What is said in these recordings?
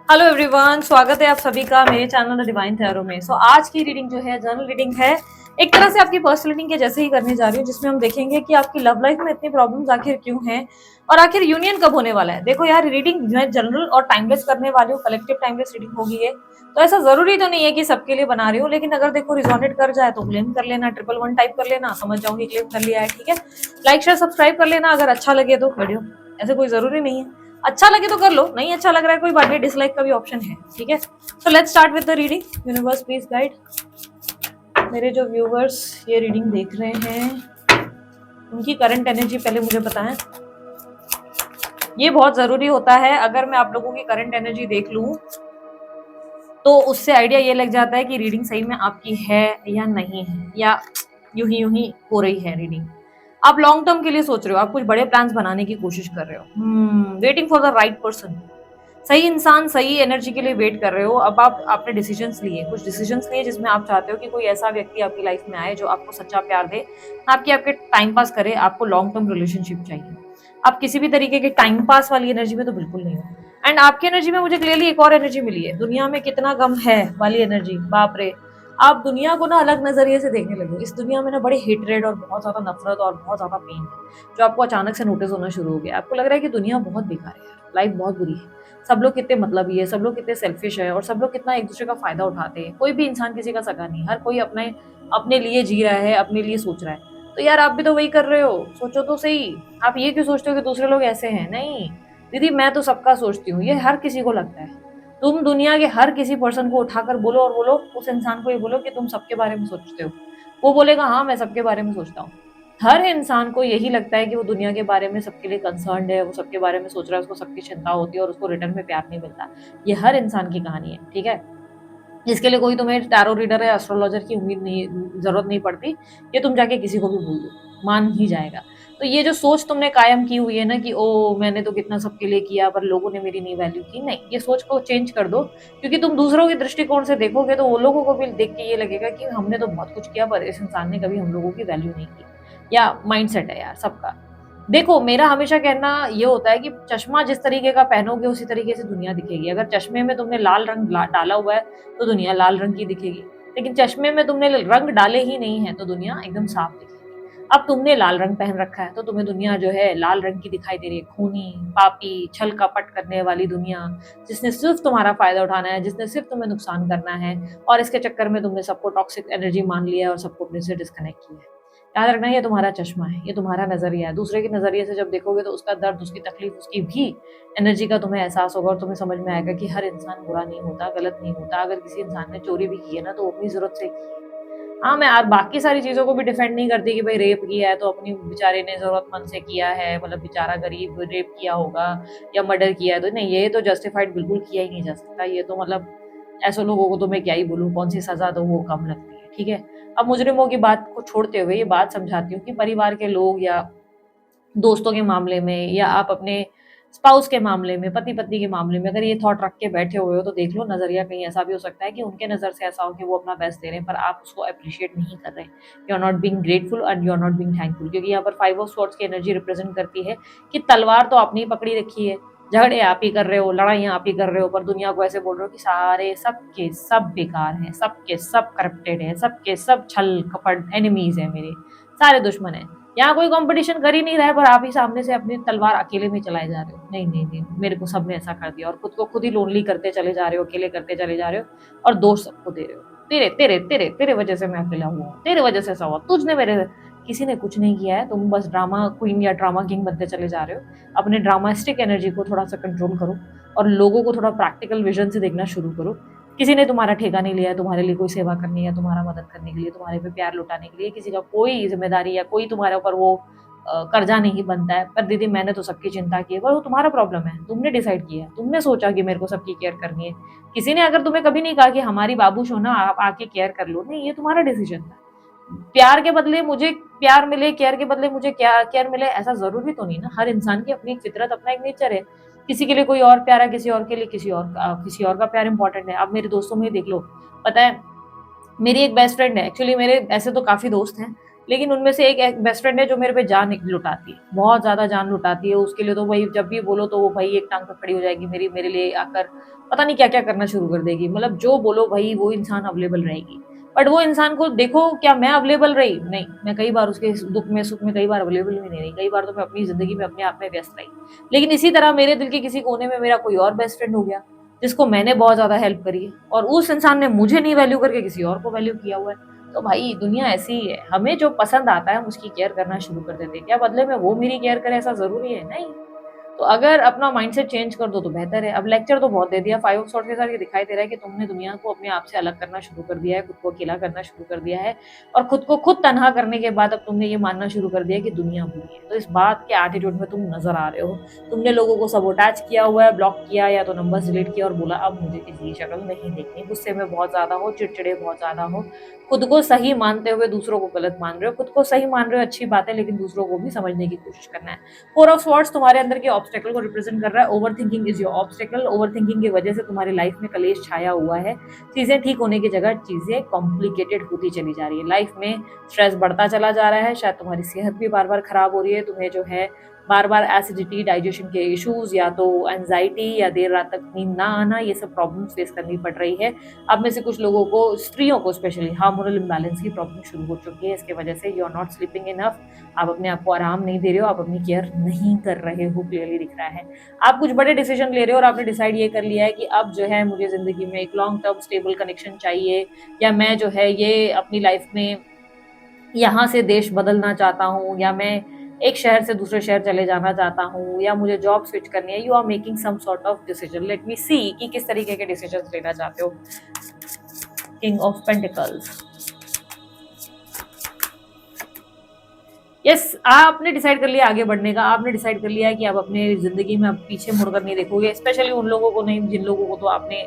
Hello everyone, स्वागत है आप सभी का मेरे चैनल द डिवाइन टैरो में। आज की रीडिंग जो है जनरल रीडिंग है। एक तरह से आपकी पर्सनल रीडिंग के जैसे ही करने जा रही हूँ, जिसमें हम देखेंगे कि आपकी लव लाइफ में इतनी प्रॉब्लम्स आखिर क्यों हैं और आखिर यूनियन कब होने वाला है। देखो यार, रीडिंग मैं जनरल और टाइमलेस करने वाली हूँ, कलेक्टिव टाइमलेस रीडिंग होगी ये। तो ऐसा जरूरी तो नहीं है कि सबके लिए बना रही हूँ, लेकिन अगर देखो रिजोनेट कर जाए तो क्लेम कर लेना, 111 टाइप कर लेना, समझ जाऊंगी क्लेम कर लिया है। ठीक है, लाइक शेयर सब्सक्राइब कर लेना अगर अच्छा लगे तो वीडियो। ऐसे कोई जरूरी नहीं है, अच्छा लगे तो कर लो, नहीं अच्छा लग रहा है कोई बात नहीं, डिसलाइक का भी ऑप्शन है। ठीक है, तो let's start with the reading. Universe please guide मेरे जो व्यूवर्स ये रीडिंग देख रहे हैं, उनकी करंट एनर्जी पहले मुझे बताएं। ये बहुत जरूरी होता है, अगर मैं आप लोगों की करंट एनर्जी देख लूं तो उससे आइडिया ये लग जाता है कि रीडिंग सही में आपकी है या नहीं है, या यूं ही हो रही है रीडिंग। आप लॉन्ग टर्म के लिए सोच रहे हो, आप कुछ बड़े प्लान्स बनाने की कोशिश कर रहे हो, waiting for the right person. सही इंसान सही एनर्जी के लिए वेट कर रहे हो। अब आप आपने डिसीजंस लिए, कुछ डिसीजंस लिए जिसमें आप चाहते हो कि कोई ऐसा व्यक्ति आपकी लाइफ में आए जो आपको सच्चा प्यार दे, आपके टाइम पास करे। आपको लॉन्ग टर्म रिलेशनशिप चाहिए। आप किसी भी तरीके के टाइम पास वाली एनर्जी में तो बिल्कुल नहीं हो। एंड आपकी एनर्जी में मुझे क्लियरली एक और एनर्जी मिली है, दुनिया में कितना गम है वाली एनर्जी। बाप रे, आप दुनिया को ना अलग नजरिए से देखने लगे। इस दुनिया में ना बड़ी हेटरेड और बहुत ज्यादा नफरत और बहुत ज्यादा पेन है, जो आपको अचानक से नोटिस होना शुरू हो गया। आपको लग रहा है कि दुनिया बहुत बेकार है, लाइफ बहुत बुरी है, सब लोग कितने मतलबी है, सब लोग कितने सेल्फिश है और सब लोग कितना एक दूसरे का फायदा उठाते हैं। कोई भी इंसान किसी का सगा नहीं, हर कोई अपने अपने लिए जी रहा है, अपने लिए सोच रहा है। तो यार आप भी तो वही कर रहे हो, सोचो तो सही। आप ये क्यों सोचते हो कि दूसरे लोग ऐसे हैं? नहीं दीदी, मैं तो सबका सोचती हूँ, ये हर किसी को लगता है। तुम दुनिया के हर किसी पर्सन को उठाकर बोलो और बोलो, उस इंसान को ये बोलो कि तुम सबके बारे में सोचते हो, वो बोलेगा हाँ मैं सबके बारे में सोचता हूँ। हर इंसान को यही लगता है कि वो दुनिया के बारे में सबके लिए कंसर्न्ड है, वो सबके बारे में सोच रहा है, उसको सबकी चिंता होती है और उसको रिटर्न में प्यार नहीं मिलता। ये हर इंसान की कहानी है। ठीक है, इसके लिए कोई तुम्हें टैरो रीडर या एस्ट्रोलॉजर की उम्मीद नहीं, जरूरत नहीं पड़ती। ये तुम जाके किसी को भी बोल दो, मान ही जाएगा। तो ये जो सोच तुमने कायम की हुई है ना कि ओ मैंने तो कितना सबके लिए किया पर लोगों ने मेरी नहीं वैल्यू की, नहीं, ये सोच को चेंज कर दो। क्योंकि तुम दूसरों के दृष्टिकोण से देखोगे तो वो लोगों को भी देख के ये लगेगा कि हमने तो बहुत कुछ किया पर इस इंसान ने कभी हम लोगों की वैल्यू नहीं की। या माइंडसेट है यार सबका। देखो मेरा हमेशा कहना ये होता है कि चश्मा जिस तरीके का पहनोगे उसी तरीके से दुनिया दिखेगी। अगर चश्मे में तुमने लाल रंग डाला हुआ है तो दुनिया लाल रंग की दिखेगी, लेकिन चश्मे में तुमने रंग डाले ही नहीं है तो दुनिया एकदम साफ दिखेगी। अब तुमने लाल रंग पहन रखा है तो तुम्हें दुनिया जो है लाल रंग की दिखाई दे रही है, खूनी, पापी, छल कपट करने वाली दुनिया, जिसने सिर्फ तुम्हारा फायदा उठाना है, जिसने सिर्फ तुम्हें नुकसान करना है। और इसके चक्कर में तुमने सबको टॉक्सिक एनर्जी मान लिया है और सबको अपने से डिस्कनेक्ट किया है। याद रखना, ये तुम्हारा चश्मा है, ये तुम्हारा नजरिया है। दूसरे के नजरिए से जब देखोगे तो उसका दर्द, उसकी तकलीफ, उसकी भी एनर्जी का तुम्हें एहसास होगा और तुम्हें समझ में आएगा कि हर इंसान बुरा नहीं होता, गलत नहीं होता। अगर किसी इंसान ने चोरी भी की है ना तो वो अपनी जरूरत से की है। हाँ, मैं बाकी सारी चीजों को भी डिफेंड नहीं करती कि भाई रेप किया है तो अपनी बेचारे ने जरूरतमंद से किया है, मतलब बेचारा गरीब रेप किया होगा या मर्डर किया है तो नहीं, ये तो जस्टिफाइड बिल्कुल किया ही नहीं जा सकता। ये तो मतलब ऐसे लोगों को तो मैं क्या ही बोलूँ, कौन सी सजा दो वो कम लगती है। ठीक है, अब मुजरिमों की बात को छोड़ते हुए ये बात समझाती हूँ कि परिवार के लोग या दोस्तों के मामले में या आप अपने स्पाउस के मामले में, पति पत्नी के मामले में अगर ये थॉट रख के बैठे हुए हो तो देख लो, नजरिया कहीं ऐसा भी हो सकता है कि उनके नजर से ऐसा हो कि वो अपना बेस्ट दे रहे हैं पर आप उसको अप्रिशिएट नहीं कर रहे। You are not being grateful and you are not being thankful. क्योंकि यहाँ पर 5 ऑफ स्वॉर्ड्स की एनर्जी रिप्रेजेंट करती है कि तलवार तो आपने ही पकड़ी रखी है, झगड़े आप ही कर रहे हो, लड़ाइयाँ आप ही कर रहे हो, पर दुनिया को ऐसे बोल रहे हो कि सारे सबके सब बेकार हैं, सबके सब करप्टेड हैं, सबके सब छल कपट एनिमीज हैं, मेरे सारे दुश्मन हैं। यहाँ कोई कंपटीशन कर ही नहीं रहा है पर आप ही सामने से अपनी तलवार अकेले में चलाए जा रहे हो। नहीं नहीं नहीं, मेरे को सबने ऐसा कर दिया और खुद को खुद ही लोनली करते चले जा रहे हो, अकेले करते चले जा रहे हो और दोष सबको दे रहे हो। तेरे तेरे तेरे तेरे वजह से मैं अकेला हुआ हूँ, तेरे वजह से ऐसा हुआ, तुझने मेरे, किसी ने कुछ नहीं किया है। तुम बस ड्रामा क्वीन या ड्रामा किंग बनते चले जा रहे हो। अपने ड्रामास्टिक एनर्जी को थोड़ा सा कंट्रोल करो और लोगों को थोड़ा प्रैक्टिकल विजन से देखना शुरू करो। किसी ने तुम्हारा ठेका नहीं लिया है तुम्हारे लिए कोई सेवा करनी है, तुम्हारा मदद करने के लिए, तुम्हारे पे प्यार लुटाने के लिए। किसी का कोई जिम्मेदारी या कोई तुम्हारे ऊपर वो कर्जा नहीं बनता है। पर दीदी मैंने तो सबकी चिंता की है, पर वो तुम्हारा प्रॉब्लम है, तुमने डिसाइड किया, तुमने सोचा कि मेरे को सबकी केयर करनी है। किसी ने अगर तुम्हें कभी नहीं कहा कि हमारी बाबूश हो ना, आप आके केयर कर लो, नहीं, ये तुम्हारा डिसीजन था। प्यार के बदले मुझे प्यार मिले, केयर के बदले मुझे क्या केयर मिले, ऐसा जरूरी तो नहीं ना। हर इंसान की अपनी एक फितरत, अपना एक नेचर है। किसी के लिए कोई और प्यारा, किसी और के लिए किसी और का प्यार इंपॉर्टेंट है। अब मेरे दोस्तों में ही देख लो, पता है मेरी एक बेस्ट फ्रेंड है, एक्चुअली मेरे ऐसे तो काफी दोस्त हैं लेकिन उनमें से एक बेस्ट फ्रेंड है जो मेरे पे जान लुटाती है, बहुत ज्यादा जान लुटाती है। उसके लिए तो भाई जब भी बोलो तो वो भाई एक टांग पे खड़ी हो जाएगी, मेरे लिए आकर पता नहीं क्या क्या करना शुरू कर देगी। मतलब जो बोलो भाई वो इंसान अवेलेबल रहेगी। बट वो इंसान को देखो, क्या मैं अवेलेबल रही? नहीं, मैं कई बार उसके दुख में सुख में कई बार अवेलेबल भी नहीं रही। कई बार तो मैं अपनी जिंदगी में अपने आप में व्यस्त रही। लेकिन इसी तरह मेरे दिल के किसी कोने में मेरा कोई और बेस्ट फ्रेंड हो गया जिसको मैंने बहुत ज्यादा हेल्प करी है, और उस इंसान ने मुझे नहीं वैल्यू करके किसी और को वैल्यू किया हुआ है। तो भाई दुनिया ऐसी ही है, हमें जो पसंद आता है हम उसकी केयर करना शुरू कर देते हैं। क्या बदले में वो मेरी केयर करे, ऐसा जरूरी है? नहीं। तो अगर अपना माइंडसेट चेंज कर दो तो बेहतर है। अब लेक्चर तो बहुत दे दिया, 5 ऑफ सॉर्ट्स के साथ ये दिखाई दे रहा है कि तुमने दुनिया को अपने आप से अलग करना शुरू कर दिया है, खुद को अकेला करना शुरू कर दिया है, और खुद को खुद तनहा करने के बाद अब तुमने ये मानना शुरू कर दिया कि दुनिया बुरी है। तो इस बात के एटीट्यूड में तुम नजर आ रहे हो। तुमने लोगों को सबोटाच किया हुआ है, ब्लॉक किया या तो नंबर्स डिलीट किया और बोला अब मुझे किसी की शक्ल नहीं देखनी। गुस्से में बहुत ज्यादा हो, चिड़चिड़े बहुत ज्यादा हो, खुद को सही मानते हुए दूसरों को गलत मान रहे हो, खुद को सही मान रहे हो अच्छी बात है, लेकिन दूसरों को भी समझने की कोशिश करना है। 4 ऑफ स्वॉर्ड्स तुम्हारे अंदर के ऑब्स्टेकल को रिप्रेजेंट कर रहा है। Over thinking is your obstacle. Over thinking की वजह से तुम्हारी लाइफ में कलेश छाया हुआ है। चीजें ठीक होने की जगह चीजें कॉम्प्लिकेटेड होती चली जा रही है। लाइफ में स्ट्रेस बढ़ता चला जा रहा है। शायद तुम्हारी सेहत भी बार बार खराब हो रही है। तुम्हें जो है बार बार एसिडिटी, डाइजेशन के इश्यूज, या तो एंजाइटी, या देर रात तक नींद ना आना, ये सब प्रॉब्लम्स फेस करनी पड़ रही है। अब में से कुछ लोगों को, स्त्रियों को स्पेशली, हार्मोनल इम्बैलेंस की प्रॉब्लम शुरू हो चुकी है। इसके वजह से you are not sleeping enough. आप अपने आप को आराम नहीं दे रहे हो, आप अपनी केयर नहीं कर रहे हो, क्लियरली दिख रहा है। आप कुछ बड़े डिसीजन ले रहे हो और आपने डिसाइड ये कर लिया है कि अब जो है मुझे जिंदगी में एक लॉन्ग टर्म स्टेबल कनेक्शन चाहिए, या मैं जो है ये अपनी लाइफ में यहाँ से देश बदलना चाहता हूँ, या मैं एक शहर से दूसरे शहर चले जाना चाहता हूँ, या मुझे जॉब स्विच करनी है। You are making some sort of decision. Let me see कि किस तरीके के डिसीजन लेना चाहते हो। King of pentacles. यस, आपने डिसाइड कर लिया आगे बढ़ने का। आपने डिसाइड कर लिया है कि आप अपने जिंदगी में अब पीछे मुड़कर नहीं देखोगे। स्पेशली उन लोगों को नहीं जिन लोगों को तो आपने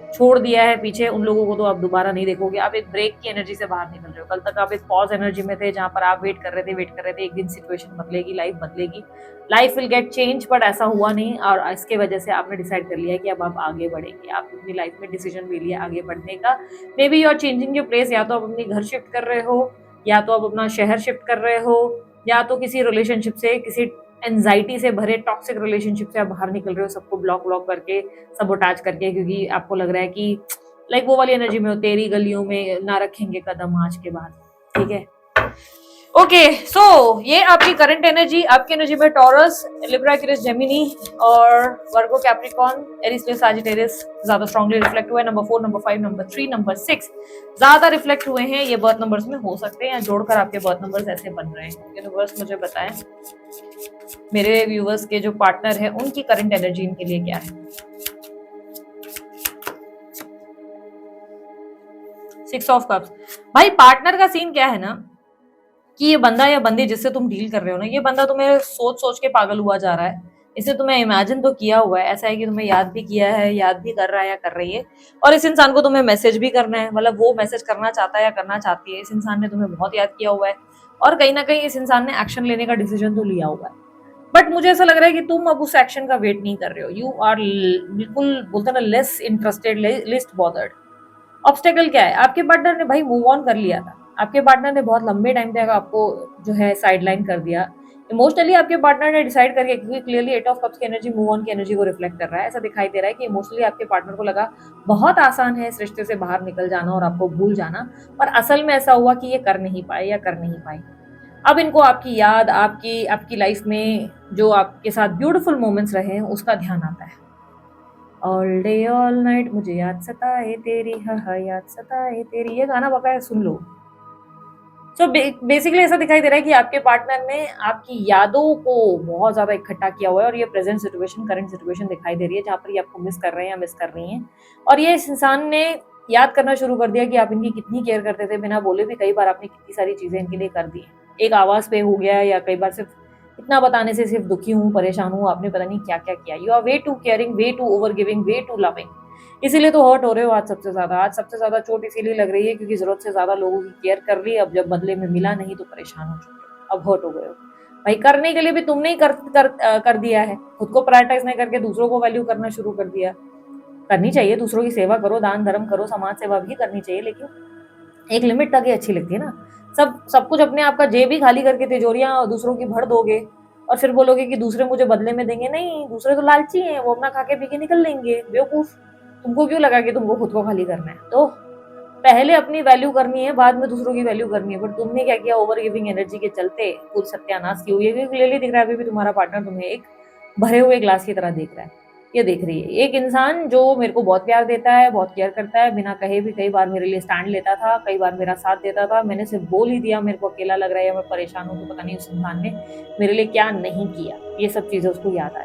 छोड़ दिया है पीछे, उन लोगों को तो आप दोबारा नहीं देखोगे। आप एक ब्रेक की एनर्जी से बाहर निकल रहे हो। कल तक आप एक पॉज एनर्जी में थे जहां पर आप वेट कर रहे थे। एक दिन सिचुएशन बदलेगी, लाइफ बदलेगी, life will get change, but ऐसा हुआ नहीं। और इसके वजह से आपने डिसाइड कर लिया है कि अब आप आगे बढ़ेंगे। आप अपनी लाइफ में डिसीजन ले लिया आगे बढ़ने का। May be you are changing your place. या तो आप अपनी घर शिफ्ट कर रहे हो, या तो आप अपना शहर शिफ्ट कर रहे हो, या तो किसी रिलेशनशिप से, किसी एंजाइटी से भरे टॉक्सिक रिलेशनशिप से आप बाहर निकल रहे हो, सबको ब्लॉक करके, सबोटाज करके, क्योंकि आपको लग रहा है कि लाइक वो वाली एनर्जी में हो, तेरी गलियों में ना रखेंगे कदम आज के बाद। ठीक है, ओके। सो ये आपकी करंट एनर्जी। आपकी एनर्जी में टॉरस, लिब्रा, एक्वेरियस, जेमिनी और वर्गो, कैप्रिकॉर्न, एरीज, साजिटेरियस ज्यादा स्ट्रांगली रिफ्लेक्ट हुए। नंबर 4, नंबर 5, नंबर 3, नंबर 6 ज्यादा रिफ्लेक्ट हुए हैं। ये बर्थ नंबर्स में हो सकते हैं, या जोड़कर आपके बर्थ नंबर्स ऐसे बन रहे हैं। यूनिवर्स मुझे बताएं मेरे व्यूवर्स के जो पार्टनर है उनकी करंट एनर्जी इनके लिए क्या है। 6 ऑफ कप्स। भाई पार्टनर का सीन क्या है ना, कि ये बंदा या बंदी जिससे तुम डील कर रहे हो ना, ये बंदा तुम्हें सोच सोच के पागल हुआ जा रहा है। इसने तुम्हें इमेजिन तो किया हुआ है, ऐसा है कि तुम्हें याद भी किया है, याद भी कर रहा है या कर रही है, और इस इंसान को तुम्हें मैसेज भी करना है। मतलब वो मैसेज करना चाहता है या करना चाहती है। इस इंसान ने तुम्हें बहुत याद किया हुआ है, और कहीं ना कहीं इस इंसान ने एक्शन लेने का डिसीजन तो लिया हुआ है। बट मुझे ऐसा लग रहा है कि तुम अब उस एक्शन का वेट नहीं कर रहे हो। यू आर बिल्कुल बोलते ना less interested, list bothered. Obstacle क्या है? आपके पार्टनर ने भाई मूव ऑन कर लिया था। आपके पार्टनर ने बहुत लंबे टाइम तक आपको जो है साइडलाइन कर दिया इमोशनली। आपके पार्टनर ने डिसाइड करके, क्योंकि क्लियरली 8 ऑफ कप्स की एनर्जी मूव ऑन की एनर्जी को रिफ्लेक्ट कर रहा है। ऐसा दिखाई दे रहा है कि इमोशनली आपके पार्टनर को लगा बहुत आसान है इस रिश्ते से बाहर निकल जाना और आपको भूल जाना, पर असल में ऐसा हुआ कि ये कर नहीं पाए या कर नहीं पाई। अब इनको आपकी याद, आपकी लाइफ में जो आपके साथ ब्यूटीफुल मोमेंट्स रहे हैं उसका ध्यान आता है। ऑल डे ऑल नाइट मुझे याद सताए तेरी, हाँ याद सताए तेरी, ये गाना बकाया सुन लो। सो बेसिकली ऐसा दिखाई दे रहा है कि आपके पार्टनर ने आपकी यादों को बहुत ज्यादा इकट्ठा किया हुआ है, और ये प्रेजेंट सिचुएशन, करंट सिचुएशन दिखाई दे रही है जहाँ पर ये आपको मिस कर रहे हैं या मिस कर रही हैं। और ये इस इंसान ने याद करना शुरू कर दिया कि आप इनकी कितनी केयर करते थे, बिना बोले भी कई बार आपने कितनी सारी चीजें इनके लिए कर दी। एक आवाज पे हो गया, या कई बार सिर्फ इतना बताने से सिर्फ दुखी हूँ, परेशान हूँ, आपने पता नहीं क्या क्या किया। You are way too caring, way too over giving, way too loving. इसीलिए तो हर्ट हो रहे हो आज सबसे ज्यादा। आज सबसे ज्यादा चोट इसीलिए लग रही है क्योंकि जरूरत से ज्यादा लोगों की केयर कर ली, अब जब बदले में मिला नहीं तो परेशान हो चुके हो, अब हर्ट हो गए हो। भाई करने के लिए भी तुमने ही कर दिया है। खुद को प्रायोरिटाइज नहीं करके दूसरों को वैल्यू करना शुरू कर दिया। करनी चाहिए, दूसरों की सेवा करो, दान धर्म करो, समाज सेवा भी करनी चाहिए, लेकिन एक लिमिट तक ही अच्छी लगती है ना। सब कुछ अपने आप का जेब ही खाली करके तिजोरियां दूसरों की भर दोगे और फिर बोलोगे कि दूसरे मुझे बदले में देंगे। नहीं, दूसरे तो लालची हैं, वो अपना खा के पी के निकल लेंगे। बेवकूफ, तुमको क्यों लगा कि तुमको खुद को खाली करना है? तो पहले अपनी वैल्यू करनी है, बाद में दूसरों की वैल्यू करनी है। बट तुमने क्या किया, ओवर गिविंग एनर्जी के चलते पूरी सत्यानाश की हुई है। क्योंकि क्लियरली दिख रहा है अभी भी तुम्हारा पार्टनर तुम्हें एक भरे हुए ग्लास की तरह देख रहा है। ये देख रही है एक इंसान जो मेरे को बहुत प्यार देता है, बहुत केयर करता है, बिना कहे भी कई बार मेरे लिए स्टैंड लेता था, कई बार मेरा साथ देता था। मैंने सिर्फ बोल ही दिया मेरे को अकेला लग रहा है या मैं परेशान हूँ, तो पता नहीं उस इंसान ने मेरे लिए क्या नहीं किया। ये सब चीजें उसको याद आई।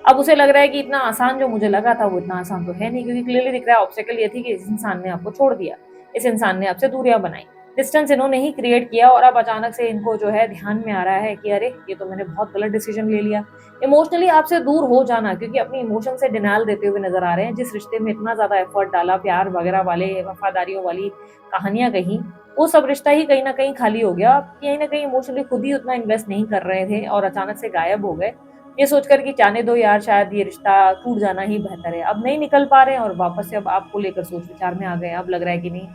अब उसे लग रहा है कि इतना आसान जो मुझे लगा था वो इतना आसान तो है नहीं। क्योंकि क्लियरली दिख रहा है ऑब्स्टेकल ये थी कि इस इंसान ने आपको छोड़ दिया, इस इंसान ने आपसे दूरियां बनाई, डिस्टेंस इन्होंने ही क्रिएट किया। और अब अचानक से इनको जो है ध्यान में आ रहा है कि अरे ये तो मैंने बहुत गलत डिसीजन ले लिया। इमोशनली आपसे दूर हो जाना, क्योंकि अपनी इमोशन से डिनायल देते हुए नजर आ रहे हैं। जिस रिश्ते में इतना ज्यादा एफर्ट डाला, प्यार वगैरह वाले वफादारियों वाली कहानियां कही, वो सब रिश्ता ही कहीं ना कहीं खाली हो गया। आप कहीं ना कहीं इमोशनली खुद ही उतना इन्वेस्ट नहीं कर रहे थे और अचानक से गायब हो गए, ये सोचकर कि जाने दो यार, शायद ये रिश्ता टूट जाना ही बेहतर है। अब नहीं निकल पा रहे हैं और वापस से अब आपको लेकर सोच विचार में आ गए। अब लग रहा है कि नहीं,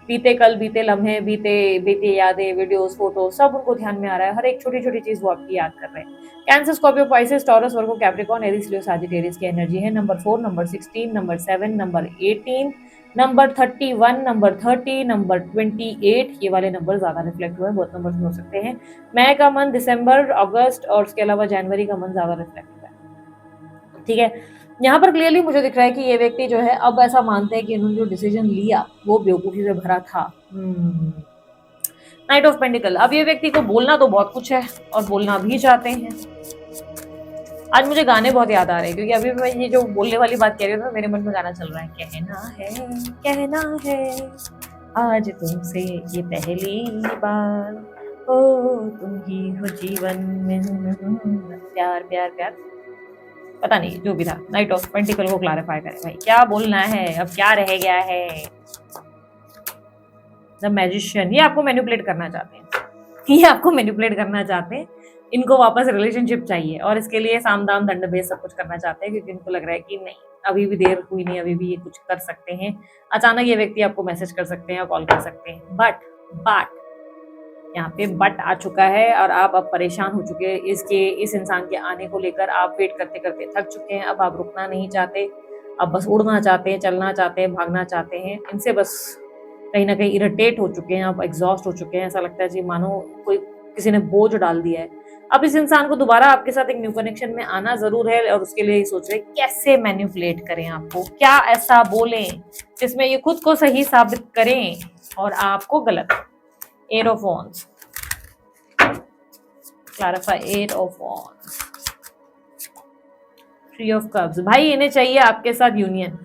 बीते कल, बीते लम्हे, बीते बीते यादें, वीडियोस, फोटो सब उनको ध्यान में आ रहा है। हर एक छोटी छोटी चीज वो आपकी याद कर रहे हैं। कैंसर, स्कॉर्पियो, पाइसेस, टॉरस, वर्गो, कैप्रिकॉर्न, एरीज, लियो, सजिटेरियस की एनर्जी है। Number 4, number 16, number 7, number 18, number 31, number 30, number 28, ये वाले नंबर ज्यादा रिफ्लेक्ट हुए हैं। बहुत नंबर हो सकते हैं। मई का मंथ, दिसंबर, अगस्त और उसके अलावा जनवरी का मंथ ज्यादा रिफ्लेक्ट हुआ है। ठीक है, यहाँ पर क्लियरली मुझे दिख रहा है कि ये व्यक्ति जो है अब ऐसा मानते हैं कि इन्होंने जो डिसीजन लिया वो बेवकूफी से भरा था। Night of pentacle. अब ये व्यक्ति को बोलना तो बहुत कुछ है और बोलना भी चाहते हैं। आज मुझे गाने बहुत याद आ रहे हैं, क्योंकि अभी मैं ये जो बोलने वाली बात कह रही हूँ ना, मेरे मन में गाना चल रहा है। कहना है आज तुमसे ये पहली बार, ओ तुम ही हो जीवन में, प्यार प्यार प्यार, पता नहीं जो भी था। नाइट ऑफ पेंटिकल को क्लैरिफाई करें भाई, क्या बोलना है, अब क्या रह गया है। द मैजिशियन, ये आपको मैनिपुलेट करना चाहते हैं, ये आपको मैनिपुलेट करना चाहते हैं। इनको वापस रिलेशनशिप चाहिए और इसके लिए साम दाम दंड भेद सब कुछ करना चाहते हैं, क्योंकि इनको लग रहा है कि नहीं, अभी भी देर हुई नहीं, अभी भी ये कुछ कर सकते हैं। अचानक ये व्यक्ति आपको मैसेज कर सकते हैं या कॉल कर सकते हैं। बट यहाँ पे बट आ चुका है और आप अब परेशान हो चुके हैं इस इंसान के आने को लेकर। आप वेट करते करते थक चुके हैं। अब आप रुकना नहीं चाहते, अब बस उड़ना चाहते हैं, चलना चाहते हैं, भागना चाहते हैं। इनसे बस कहीं ना कहीं इरिटेट हो चुके हैं, आप एग्जॉस्ट हो चुके हैं। ऐसा लगता है जी मानो कोई किसी ने बोझ डाल दिया है। अब इस इंसान को दोबारा आपके साथ एक न्यू कनेक्शन में आना जरूर है और उसके लिए सोच रहे कैसे मैनिपुलेट करें आपको, क्या ऐसा बोलें जिसमें ये खुद को सही साबित करें और आपको गलत। Eight of wands, clarify. Eight of wands, three of cups. भाई इन्हें चाहिए आपके साथ यूनियन,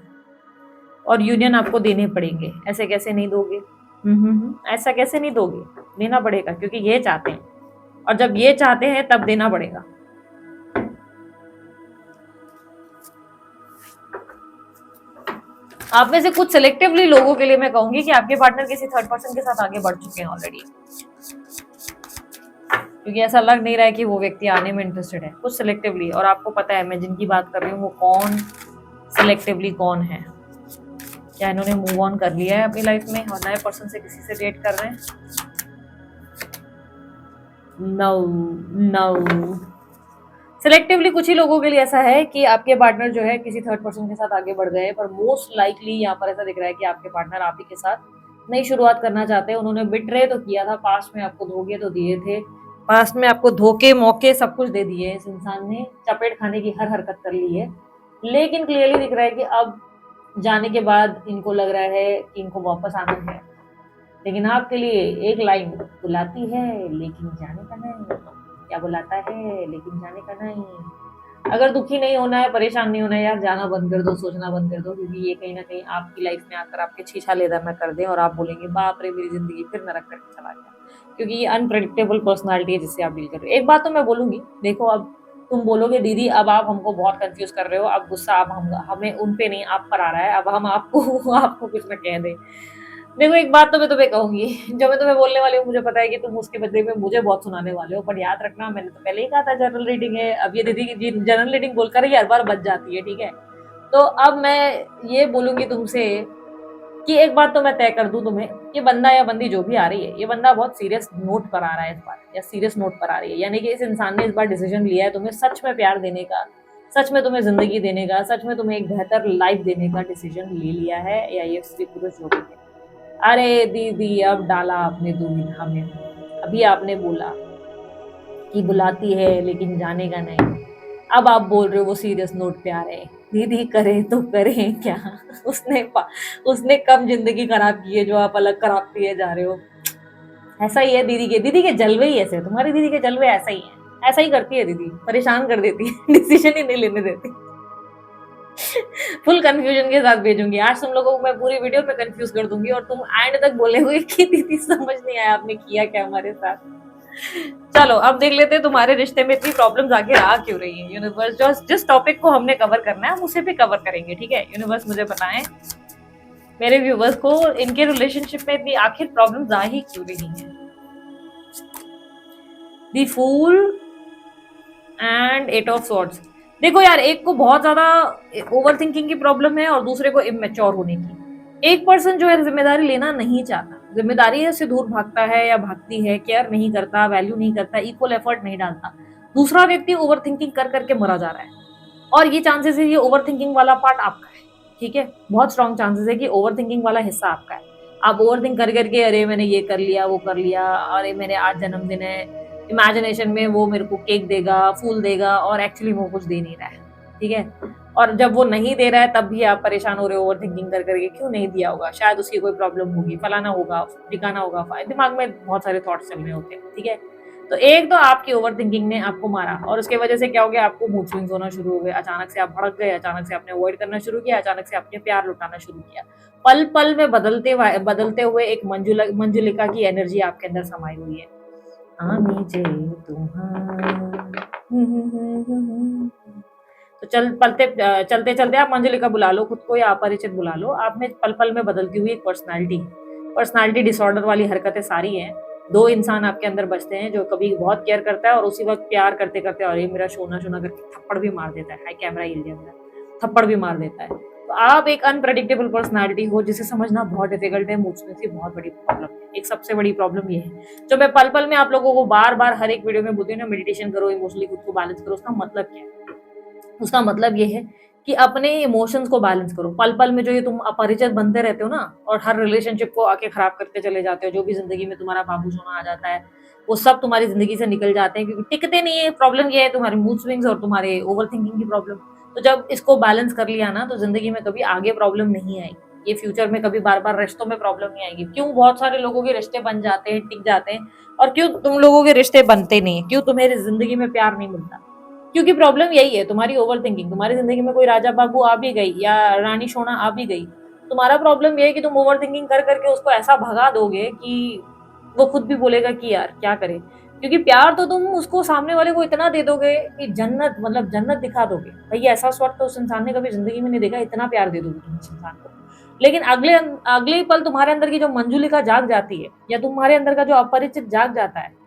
और यूनियन आपको देने पड़ेंगे। ऐसे कैसे नहीं दोगे? ऐसा कैसे नहीं दोगे? देना पड़ेगा, क्योंकि ये चाहते हैं और जब ये चाहते हैं तब देना पड़ेगा। आप में से कुछ सिलेक्टिवली लोगों के लिए मैं कहूंगी कि आपके पार्टनर किसी थर्ड पर्सन के साथ आगे बढ़ चुके हैं ऑलरेडी, क्योंकि ऐसा लग नहीं रहा है कि वो व्यक्ति आने में इंटरेस्टेड है। कुछ सिलेक्टिवली, और आपको पता है मैं जिनकी बात कर रही हूँ वो कौन सिलेक्टिवली कौन है। क्या इन्होंने मूव ऑन कर लिया है अपनी लाइफ में और नए पर्सन से किसी से डेट कर रहे हैं? नो। सिलेक्टिवली कुछ ही लोगों के लिए ऐसा है कि आपके पार्टनर जो है किसी थर्ड पर्सन के साथ आगे बढ़ गए, पर मोस्ट लाइकली यहाँ पर ऐसा दिख रहा है कि आपके पार्टनर आप ही के साथ नई शुरुआत करना चाहते हैं। उन्होंने बिट्रे तो किया था, पास्ट में आपको धोखे तो दिए थे, पास्ट में आपको धोखे मौके सब कुछ दे दिए। इस इंसान ने चपेट खाने की हर हरकत कर ली है, लेकिन क्लियरली दिख रहा है कि अब जाने के बाद इनको लग रहा है कि इनको वापस आना है। लेकिन आपके लिए एक लाइन बुलाती है लेकिन जाने का नहीं, क्या बुलाता है लेकिन जाने का नहीं। अगर दुखी नहीं होना है, परेशान नहीं होना है यार, जाना बंद कर दो, सोचना बंद कर दो, क्योंकि ये कहीं ना कहीं आपकी लाइफ में आकर आपके छीछा लेदर न कर दें और आप बोलेंगे बाप रे मेरी जिंदगी फिर नरक करके चला गया। क्योंकि ये अनप्रेडिक्टेबल पर्सनालिटी है जिससे आप डील कर रहे हो। एक बात तो मैं बोलूंगी, देखो अब तुम बोलोगे दीदी अब आप हमको बहुत कंफ्यूज कर रहे हो, अब गुस्सा अब हमें उन पे नहीं आप पर आ रहा है, अब हम आपको कुछ न कह दें। देखो एक बात तो मैं तुम्हें कहूंगी, जो मैं तुम्हें बोलने वाली हूँ मुझे पता है कि तुम उसके बदले में मुझे बहुत सुनाने वाले हो, पर याद रखना मैंने तो पहले ही कहा था जनरल रीडिंग है। अब ये दीदी की जनरल रीडिंग बोलकर ही हर बार बच जाती है, ठीक है। तो अब मैं ये बोलूंगी तुमसे कि एक बात तो मैं तय कर दूं तुम्हें, ये बंदा या बंदी जो भी आ रही है, ये बंदा बहुत सीरियस नोट पर आ रहा है इस बार, या सीरियस नोट पर आ रही है, यानी कि इस इंसान ने इस बार डिसीजन लिया है तुम्हें सच में प्यार देने का, सच में तुम्हें जिंदगी देने का, सच में तुम्हें एक बेहतर लाइफ देने का डिसीजन ले लिया है, या ये स्त्री पुरुष जो भी है। अरे दीदी अब डाला आपने दुविधा में, अभी आपने बोला कि बुलाती है लेकिन जानेगा नहीं, अब आप बोल रहे हो वो सीरियस नोट पे आ रहे हैं। दीदी करे तो करें क्या? उसने उसने कब जिंदगी खराब की है जो आप अलग खराब किए जा रहे हो? ऐसा ही है दीदी के जलवे ही ऐसे, तुम्हारी दीदी के जलवे ऐसा ही है, ऐसा ही करती है दीदी, परेशान कर देती है, डिसीजन ही नहीं लेने देती। फुल कंफ्यूजन के साथ भेजूंगी आज तुम लोगों को, मैं पूरी वीडियो में कंफ्यूज कर दूंगी और तुम एंड तक बोले कि दीदी समझ नहीं आया आपने किया क्या हमारे साथ। चलो अब देख लेते हैं तुम्हारे रिश्ते में इतनी प्रॉब्लम्स आगे आ क्यों रही है। यूनिवर्स जिस टॉपिक को हमने कवर करना है हम उसे भी कवर करेंगे, ठीक है। यूनिवर्स मुझे बताएं मेरे व्यूवर्स को इनके रिलेशनशिप में इतनी आखिर प्रॉब्लम्स आ ही क्यों रही हैं। The fool and eight of swords. देखो यार, एक को बहुत ज्यादा ओवर थिंकिंग की प्रॉब्लम है और दूसरे को इमेच्योर होने की। एक पर्सन जो है जिम्मेदारी लेना नहीं चाहता, जिम्मेदारी से दूर भागता है या भागती है, केयर नहीं करता, वैल्यू नहीं करता, इक्वल एफर्ट नहीं डालता। दूसरा व्यक्ति ओवर थिंकिंग कर करके मरा जा रहा है और ये चांसेस है ये ओवर थिंकिंग वाला पार्ट आपका है, ठीक है। बहुत स्ट्रॉन्ग चांसेस है कि ओवर थिंकिंग वाला हिस्सा आपका है। आप ओवर थिंक कर करके अरे मैंने ये कर लिया, वो कर लिया, अरे मेरे आज जन्मदिन है, इमेजिनेशन में वो मेरे को केक देगा, फूल देगा, और एक्चुअली वो कुछ दे नहीं रहा है, ठीक है। और जब वो नहीं दे रहा है तब भी आप परेशान हो रहे हो ओवर थिंकिंग कर करके, क्यों नहीं दिया होगा, शायद उसकी कोई प्रॉब्लम होगी, फलाना होगा, ठिकाना होगा, दिमाग में बहुत सारे थॉट्स चल रहे होते हैं, ठीक है। तो एक तो आपकी ओवर थिंकिंग ने आपको मारा और उसके वजह से क्या हो गया, आपको मूड स्विंग्स होना शुरू हो गए, अचानक से आप भड़क गए, अचानक से आपने अवॉइड करना शुरू किया, अचानक से आपने प्यार लुटाना शुरू किया। पल पल में बदलते हुए एक मंजुलिका की एनर्जी आपके अंदर समाई हुई है। आमी जे तो चलते चलते आप मंजुलिका बुला लो खुद को या अपरिचित बुला लो। आप में पल पल में बदलती हुई एक पर्सनालिटी डिसऑर्डर वाली हरकतें सारी हैं। दो इंसान आपके अंदर बचते हैं, जो कभी बहुत केयर करता है और उसी वक्त प्यार करते करते और ये मेरा सोना करके थप्पड़ भी मार देता है, हाई कैमरा हिल जाता है, थप्पड़ भी मार देता है। तो आप एक अनप्रेडिक्टेबल पर्सनालिटी हो जिसे समझना बहुत डिफिकल्ट है। मूड स्विंग्स की बहुत बड़ी प्रॉब्लम है, एक सबसे बड़ी प्रॉब्लम ये है जो मैं पल पल में आप लोगों को बार बार हर एक वीडियो में बोलती हूँ ना, मेडिटेशन करो, इमोशनली खुद को बैलेंस करो। उसका मतलब क्या है? उसका मतलब ये है कि अपने इमोशंस को बैलेंस करो। पल पल में जो ये तुम अपरिचित बनते रहते हो ना और हर रिलेशनशिप को आके खराब करते चले जाते हो, जो भी जिंदगी में तुम्हारा बाबू सोना आ जाता है वो सब तुम्हारी जिंदगी से निकल जाते हैं क्योंकि टिकते नहीं है। प्रॉब्लम ये है तुम्हारे मूड स्विंग्स और तुम्हारे ओवर थिंकिंग की प्रॉब्लम। तो जब इसको बैलेंस कर लिया ना तो जिंदगी में कभी आगे प्रॉब्लम नहीं आएगी, ये फ्यूचर में कभी बार बार रिश्तों में प्रॉब्लम नहीं आएगी। क्यों बहुत सारे लोगों के रिश्ते बन जाते हैं, टिक जाते हैं, और क्यों तुम लोगों के रिश्ते बनते नहीं? क्यों तुम्हें जिंदगी में प्यार नहीं मिलता? क्योंकि प्रॉब्लम यही है, तुम्हारी ओवर थिंकिंग। तुम्हारी जिंदगी में कोई राजा बाबू आ भी गई या रानी सोना आ भी गई, तुम्हारा प्रॉब्लम ये है कि तुम ओवर थिंकिंग कर करके उसको ऐसा भगा दोगे कि वो खुद भी बोलेगा कि यार क्या करे। क्योंकि प्यार तो तुम उसको सामने वाले को इतना दे दोगे कि जन्नत, मतलब जन्नत दिखा दोगे। भाई ऐसा वक्त तो उस इंसान ने कभी जिंदगी में नहीं देखा, इतना प्यार दे दोगे तुम उस इंसान को। लेकिन अगले अगले ही पल तुम्हारे अंदर की जो मंजुलिका जाग जाती है या तुम्हारे अंदर का जो अपरिचित जाग जाता है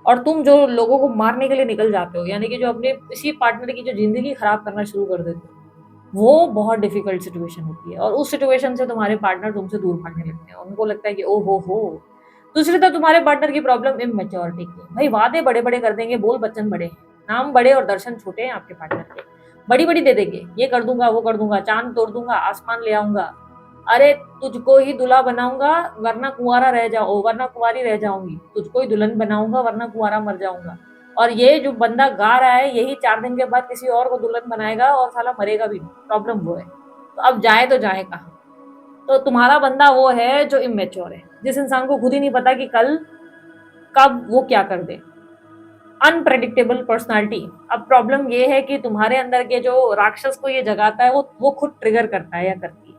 और तुम जो लोगों को मारने के लिए निकल जाते हो, यानी कि जो अपने इसी पार्टनर की जो जिंदगी खराब करना शुरू कर देते हो, वो बहुत डिफिकल्ट सिचुएशन होती है। और उस सिचुएशन से तुम्हारे पार्टनर तुमसे दूर भागने लगते हैं। उनको लगता है कि ओ हो। दूसरी तरफ तुम्हारे पार्टनर की प्रॉब्लम इमेच्योरिटी की है। भाई वादे बड़े बड़े कर देंगे, बोल बच्चन बड़े हैं, नाम बड़े और दर्शन छोटे हैं आपके पार्टनर के। बड़ी बड़ी दे देंगे, ये कर दूंगा, वो कर दूंगा, चांद तोड़ दूंगा, आसमान ले आऊंगा, अरे तुझको ही दूल्हा बनाऊंगा वरना कुंवारा रह जाओ, वरना कुंवारी रह जाऊंगी, तुझको ही दुल्हन बनाऊंगा वरना कुंवारा मर जाऊंगा। और ये जो बंदा गा रहा है यही 4 दिन के बाद किसी और को दुल्हन बनाएगा और साला मरेगा भी नहीं। प्रॉब्लम वो है। तो अब जाए तो जाए कहाँ? तो तुम्हारा बंदा वो है जो इमेच्योर है, जिस इंसान को खुद ही नहीं पता कि कल कब वो क्या कर दे। Unpredictable personality. अब प्रॉब्लम ये है कि तुम्हारे अंदर के जो राक्षस को ये जगाता है वो खुद ट्रिगर करता है या करती है।